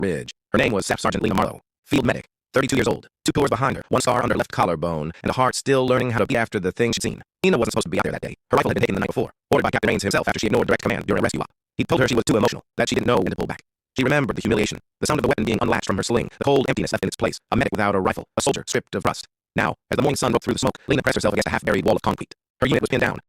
ridge. Her name was Staff Sergeant Lena Marlowe, field medic, 32 years old, 2 pillars behind her, 1 scar under her left collarbone, and a heart still learning how to beat after the things she'd seen. Lena wasn't supposed to be out there that day. Her rifle had been taken the night before, ordered by Captain Rains himself after she ignored direct command during a rescue op. He told her she was too emotional, that she didn't know when to pull back. She remembered the humiliation, the sound of the weapon being unlatched from her sling, the cold emptiness left in its place, a medic without a rifle, a soldier stripped of rust. Now, as the morning sun broke through the smoke, Lena pressed herself against a half-buried wall of concrete. Her unit was pinned down.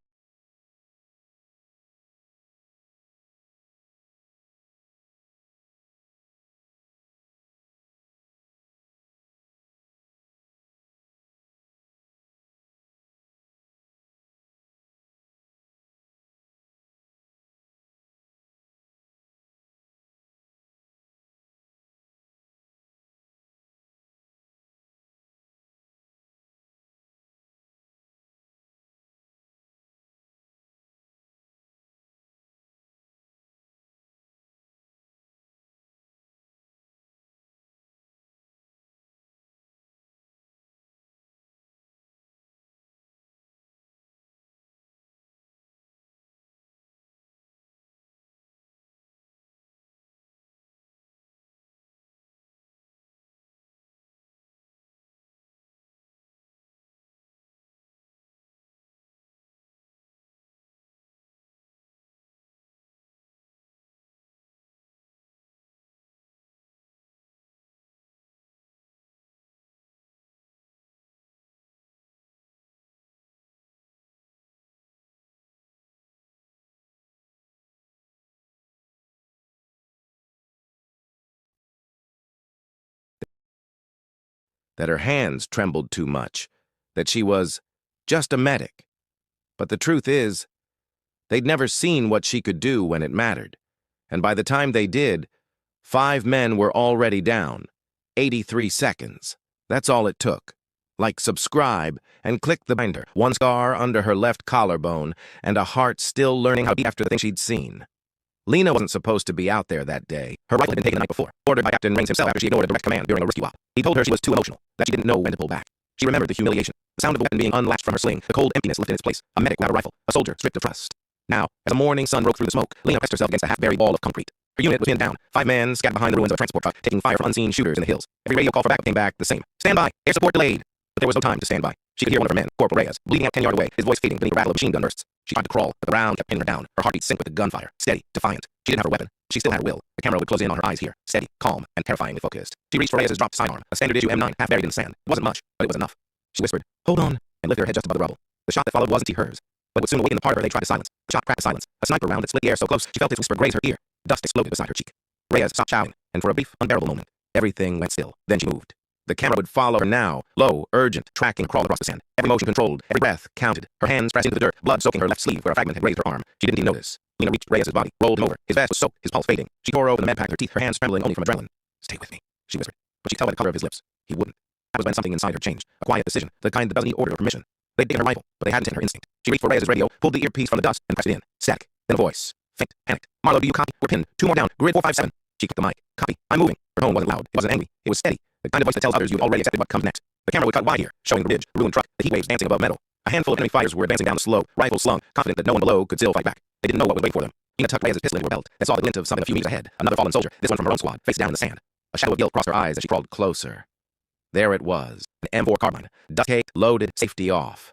That her hands trembled too much, that she was just a medic. But the truth is, they'd never seen what she could do when it mattered. And by the time they did, 5 men were already down. 83 seconds. That's all it took. Like subscribe and click the binder. 1 scar under her left collarbone and a heart still learning how to beat after the thing she'd seen. Lena wasn't supposed to be out there that day. Her rifle had been taken the night before, ordered by Captain Rains himself after she ignored a direct command during a rescue op. He told her she was too emotional, that she didn't know when to pull back. She remembered the humiliation, the sound of the weapon being unlatched from her sling, the cold emptiness left in its place, a medic without a rifle, a soldier stripped of trust. Now, as the morning sun broke through the smoke, Lena pressed herself against a half-buried wall of concrete. Her unit was pinned down, 5 men scattered behind the ruins of a transport truck, taking fire from unseen shooters in the hills. Every radio call for backup came back the same. Stand by, air support delayed. But there was no time to stand by. She could hear one of her men, Corporal Reyes, bleeding out 10 yards away, his voice fading beneath the rattle of machine gun bursts. She tried to crawl, but the ground kept pinning her down. Her heartbeat synced with the gunfire, steady, defiant. She didn't have her weapon. She still had her will. The camera would close in on her eyes here, steady, calm, and terrifyingly focused. She reached for Reyes' dropped sidearm, a standard issue M9 half buried in the sand. It wasn't much, but it was enough. She whispered, "Hold on," and lifted her head just above the rubble. The shot that followed wasn't hers, but would soon awaken the part of her they tried to silence. The shot cracked the silence. A sniper round that split the air so close she felt its whisper graze her ear. Dust exploded beside her cheek. Reyes stopped shouting, and for a brief, unbearable moment, everything went still. Then she moved. The camera would follow her now, low, urgent, tracking crawl across the sand. Every motion controlled, every breath counted. Her hands pressed into the dirt, blood soaking her left sleeve where a fragment had grazed her arm. She didn't even notice. Lena reached Reyes' body, rolled him over. His vest was soaked, his pulse fading. She tore open the med pack with her teeth, her hands trembling only from adrenaline. "Stay with me," she whispered. But she could tell by the color of his lips. He wouldn't. That was when something inside her changed. A quiet decision, the kind that doesn't need order or permission. They'd taken her rifle, but they hadn't taken her instinct. She reached for Reyes' radio, pulled the earpiece from the dust, and pressed it in. Static. Then a voice. Faint, panicked. "Marlowe, do you copy? We're pinned. 2 more down. Grid 457. She clicked the mic. "Copy. I'm moving." Her tone wasn't loud. It wasn't angry. It was steady. The kind of voice that tells others you've already accepted what comes next. The camera would cut wide here, showing the ridge, the ruined truck, the heat waves dancing above metal. A handful of enemy fighters were advancing down the slope, rifles slung, confident that no one below could still fight back. They didn't know what was waiting for them. Lena tucked Reyes' pistol into her belt and saw the glint of something a few meters ahead. Another fallen soldier, this one from her own squad, face down in the sand. A shadow of guilt crossed her eyes as she crawled closer. There it was, an M4 carbine, dust-caked, loaded, safety off.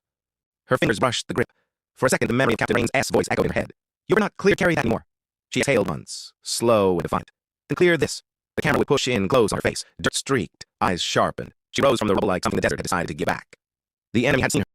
Her fingers brushed the grip. For a second, the memory of Captain Rains' voice echoed in her head. "You're not clear to carry that anymore." She exhaled once, slow and defiant. "Then clear this." The camera would push in close on her face, dirt streaked, eyes sharpened. She rose from the rubble like something the desert had decided to give back. The enemy had seen her.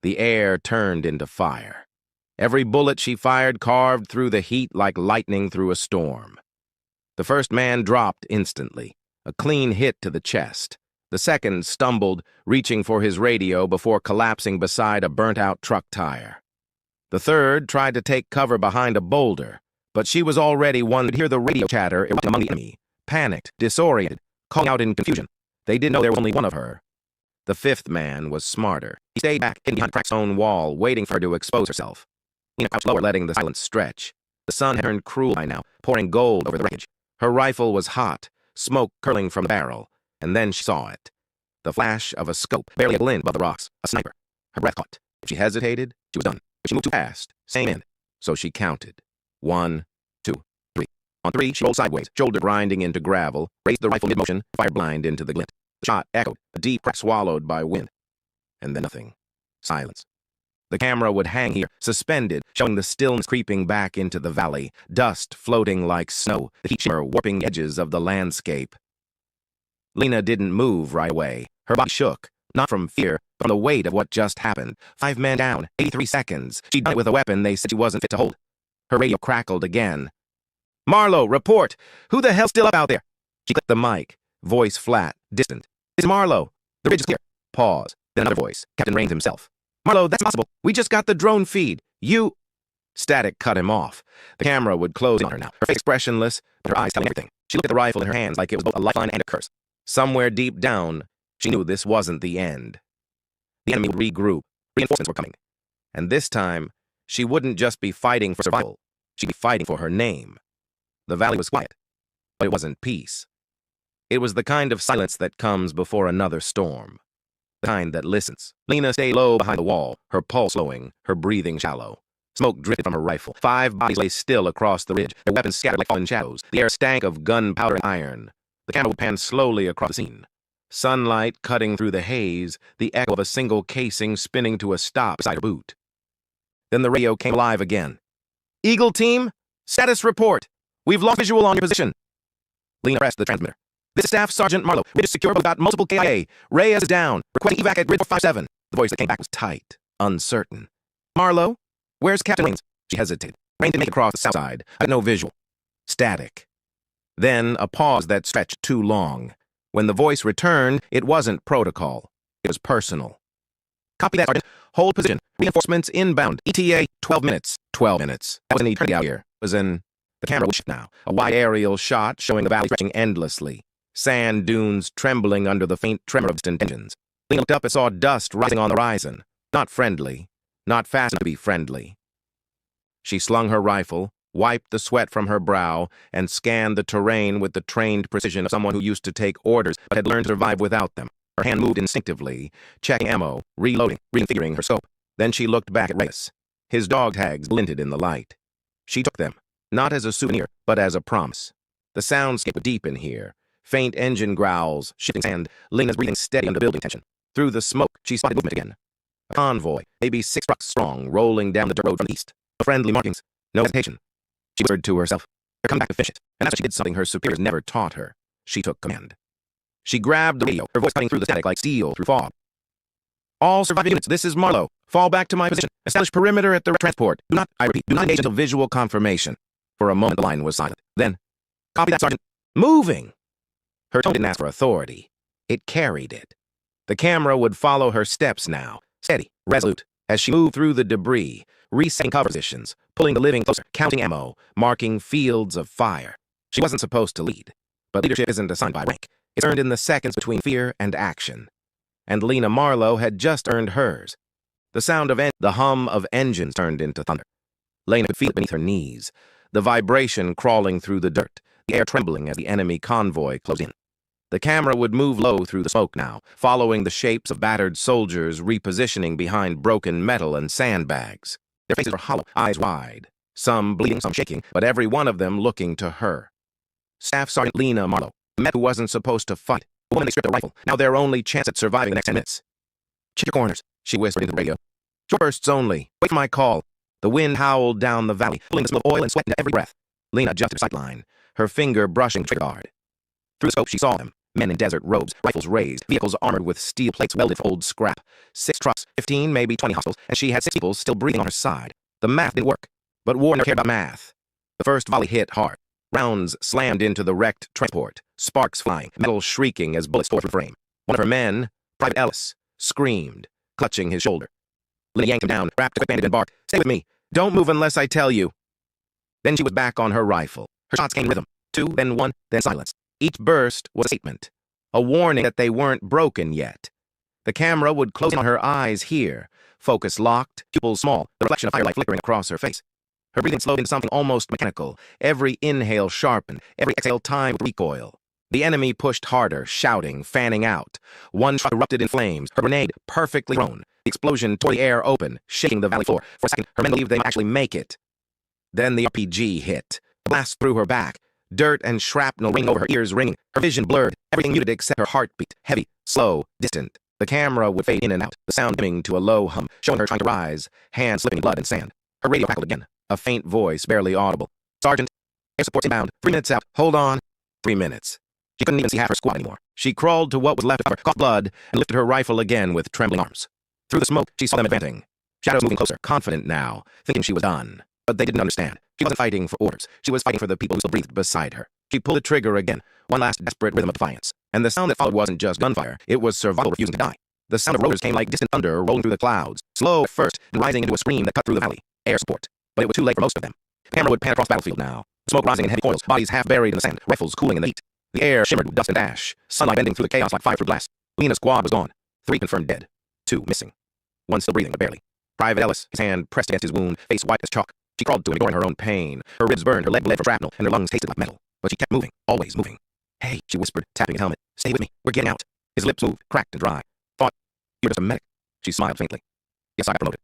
The air turned into fire. Every bullet she fired carved through the heat like lightning through a storm. The first man dropped instantly, a clean hit to the chest. The second stumbled, reaching for his radio before collapsing beside a burnt-out truck tire. The third tried to take cover behind a boulder, but she was already one to hear the radio chatter erupting among the enemy, panicked, disoriented, calling out in confusion. They didn't know there was only one of her. The fifth man was smarter. He stayed back, hidden behind Crack's own wall, waiting for her to expose herself. Lena crouched lower, letting the silence stretch. The sun had turned cruel by now, pouring gold over the wreckage. Her rifle was hot, smoke curling from the barrel, and then she saw it. The flash of a scope, barely a glint above the rocks. A sniper. Her breath caught. If she hesitated, she was done. If she moved too fast, same end. So she counted. 1, 2, 3. On 3, she rolled sideways, shoulder grinding into gravel, raised the rifle mid-motion, fired blind into the glint. The shot echoed, a deep crack swallowed by wind. And then nothing. Silence. The camera would hang here, suspended, showing the stillness creeping back into the valley, dust floating like snow, the heat shimmer warping the edges of the landscape. Lena didn't move right away. Her body shook, not from fear, but from the weight of what just happened. 5 men down, 83 seconds. She'd done it with a weapon they said she wasn't fit to hold. Her radio crackled again. "Marlowe, report! Who the hell's still up out there?" She clicked the mic, voice flat, distant. "It's Marlowe. The ridge is clear." Pause. Then another voice, Captain Rains himself. "Marlowe, that's impossible. We just got the drone feed. You—" Static cut him off. The camera would close on her now, her face expressionless, but her eyes telling everything. She looked at the rifle in her hands like it was both a lifeline and a curse. Somewhere deep down, she knew this wasn't the end. The enemy would regroup. Reinforcements were coming. And this time, she wouldn't just be fighting for survival. She'd be fighting for her name. The valley was quiet, but it wasn't peace. It was the kind of silence that comes before another storm. The kind that listens. Lena stayed low behind the wall, her pulse slowing, her breathing shallow. Smoke drifted from her rifle. 5 bodies lay still across the ridge, their weapons scattered like fallen shadows. The air stank of gunpowder and iron. The camera would pan slowly across the scene. Sunlight cutting through the haze, the echo of a single casing spinning to a stop beside her boot. Then the radio came alive again. "Eagle Team, status report. We've lost visual on your position." Lena pressed the transmitter. "This is Staff Sergeant Marlowe. Ridge is secure, but got multiple KIA. Reyes is down. Requesting evac at grid 457. The voice that came back was tight, uncertain. "Marlowe, where's Captain Rains?" She hesitated. Rains didn't make it across the south side. I had no visual. Static. Then a pause that stretched too long. When the voice returned, it wasn't protocol. It was personal. "Copy that, Sergeant. Hold position. Reinforcements inbound. ETA, 12 minutes. 12 minutes. That was an eternity out here. It was in..." The camera was now. A wide aerial shot showing the valley stretching endlessly. Sand dunes trembling under the faint tremor of distant engines. Lena looked up and saw dust rising on the horizon. Not friendly. Not fast enough to be friendly. She slung her rifle, wiped the sweat from her brow, and scanned the terrain with the trained precision of someone who used to take orders but had learned to survive without them. Her hand moved instinctively, checking ammo, reloading, reconfiguring her scope. Then she looked back at Reyes. His dog tags glinted in the light. She took them, not as a souvenir, but as a promise. The soundscape was deep in here. Faint engine growls, shifting sand, Lena's breathing steady under building tension. Through the smoke, she spotted movement again. A convoy, maybe 6 trucks strong, rolling down the dirt road from the east. Friendly markings, no hesitation. She whispered to herself, "They're coming back to finish it." And that's what she did, something her superiors never taught her. She took command. She grabbed the radio, her voice cutting through the static like steel through fog. "All surviving units, this is Marlowe. Fall back to my position. Establish perimeter at the transport. Do not, I repeat, do not engage until visual confirmation." For a moment, the line was silent. Then, "Copy that, Sergeant. Moving!" Her tone didn't ask for authority. It carried it. The camera would follow her steps now, steady, resolute, as she moved through the debris, resetting cover positions, pulling the living closer, counting ammo, marking fields of fire. She wasn't supposed to lead, but leadership isn't assigned by rank. It's earned in the seconds between fear and action. And Lena Marlowe had just earned hers. The sound of the hum of engines turned into thunder. Lena could feel it beneath her knees, the vibration crawling through the dirt, the air trembling as the enemy convoy closed in. The camera would move low through the smoke now, following the shapes of battered soldiers repositioning behind broken metal and sandbags. Their faces were hollow, eyes wide, some bleeding, some shaking, but every one of them looking to her. Staff Sergeant Lena Marlowe, a medic who wasn't supposed to fight, a woman they stripped a rifle, now their only chance at surviving the next 10 minutes. "Check your corners," she whispered into the radio. "Short bursts only. Wait for my call." The wind howled down the valley, pulling the smell of oil and sweat into every breath. Lena adjusted her sightline, her finger brushing the trigger guard. Through the scope, she saw them. Men in desert robes, rifles raised, vehicles armored with steel plates welded for old scrap. 6 trucks, 15, maybe 20 hostiles, and she had 6 people still breathing on her side. The math didn't work, but war never cared about math. The first volley hit hard. Rounds slammed into the wrecked transport, sparks flying, metal shrieking as bullets tore through the frame. One of her men, Private Ellis, screamed, clutching his shoulder. Lynn yanked him down, wrapped a quick bandage and barked, "Stay with me. Don't move unless I tell you." Then she was back on her rifle. Her shots came in rhythm. 2, then 1, then silence. Each burst was a statement, a warning that they weren't broken yet. The camera would close in on her eyes here, focus locked, pupils small, the reflection of firelight flickering across her face. Her breathing slowed into something almost mechanical. Every inhale sharpened, every exhale timed with recoil. The enemy pushed harder, shouting, fanning out. One truck erupted in flames, her grenade perfectly thrown. The explosion tore the air open, shaking the valley floor. For a second, her men believed they might actually make it. Then the RPG hit. A blast through her back. Dirt and shrapnel ringing over her ears ringing. Her vision blurred, everything muted except her heartbeat. Heavy, slow, distant. The camera would fade in and out, the sound dimming to a low hum, showing her trying to rise, hands slipping in blood and sand. Her radio crackled again, a faint voice barely audible. "Sergeant, air support inbound. 3 minutes out. Hold on." 3 minutes. She couldn't even see half her squad anymore. She crawled to what was left of her, coughed blood, and lifted her rifle again with trembling arms. Through the smoke, she saw them advancing. Shadows moving closer, confident now, thinking she was done. But they didn't understand. She wasn't fighting for orders. She was fighting for the people who still breathed beside her. She pulled the trigger again, one last desperate rhythm of defiance. And the sound that followed wasn't just gunfire. It was survival refusing to die. The sound of rotors came like distant thunder rolling through the clouds, slow at first, and rising into a scream that cut through the valley. Air support. But it was too late for most of them. The camera would pan across the battlefield now. Smoke rising in heavy coils, bodies half buried in the sand, rifles cooling in the heat. The air shimmered with dust and ash, sunlight bending through the chaos like fire through glass. Lena's squad was gone. 3 confirmed dead. 2 missing. 1 still breathing, but barely. Private Ellis, his hand pressed against his wound, face white as chalk. She crawled to him, ignoring her own pain. Her ribs burned, her leg bled from shrapnel, and her lungs tasted like metal. But she kept moving, always moving. "Hey," she whispered, tapping his helmet. "Stay with me. We're getting out." His lips moved, cracked and dry. "Thought you were just a medic." She smiled faintly. "Yes, I got promoted."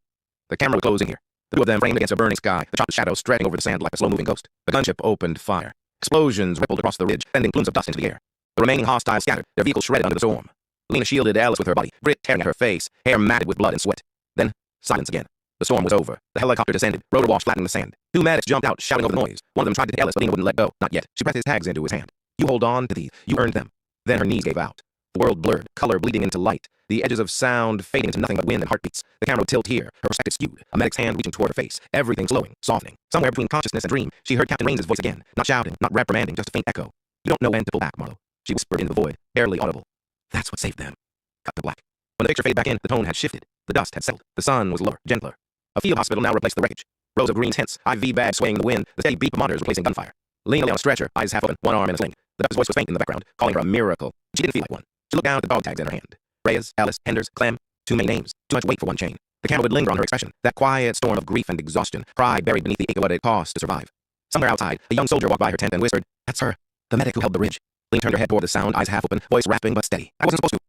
The camera was closing here. The 2 of them framed against a burning sky, the chopped shadows stretching over the sand like a slow-moving ghost. The gunship opened fire. Explosions rippled across the ridge, sending plumes of dust into the air. The remaining hostiles scattered, their vehicles shredded under the storm. Lena shielded Alice with her body, grit tearing at her face, hair matted with blood and sweat. Then, silence again. The storm was over. The helicopter descended, rotor wash flattening the sand. 2 medics jumped out, shouting over the noise. One of them tried to hit Alice, but Lena wouldn't let go. Not yet. She pressed his tags into his hand. "You hold on to these. You earned them." Then her knees gave out. The world blurred, color bleeding into light, the edges of sound fading into nothing but wind and heartbeats. The camera would tilt here, her perspective skewed, a medic's hand reaching toward her face, everything slowing, softening. Somewhere between consciousness and dream, she heard Captain Rains' voice again, not shouting, not reprimanding, just a faint echo. "You don't know when to pull back, Marlowe," she whispered into the void, barely audible. "That's what saved them." Cut to black. When the picture faded back in, the tone had shifted. The dust had settled. The sun was lower, gentler. A field hospital now replaced the wreckage. Rows of green tents, IV bags swaying in the wind, the steady beat of monitors replacing gunfire. Lena lay on a stretcher, eyes half open, one arm in a sling. The doctor's voice was faint in the background, calling her a miracle. She didn't feel like one. She looked down at the dog tags in her hand. Reyes, Alice, Henders, Clem. Too many names. Too much weight for one chain. The camera would linger on her expression, that quiet storm of grief and exhaustion, pride buried beneath the ache of what it cost to survive. Somewhere outside, a young soldier walked by her tent and whispered, "That's her, the medic who held the ridge." Lena turned her head toward the sound, eyes half open, voice rasping but steady. "I wasn't supposed to."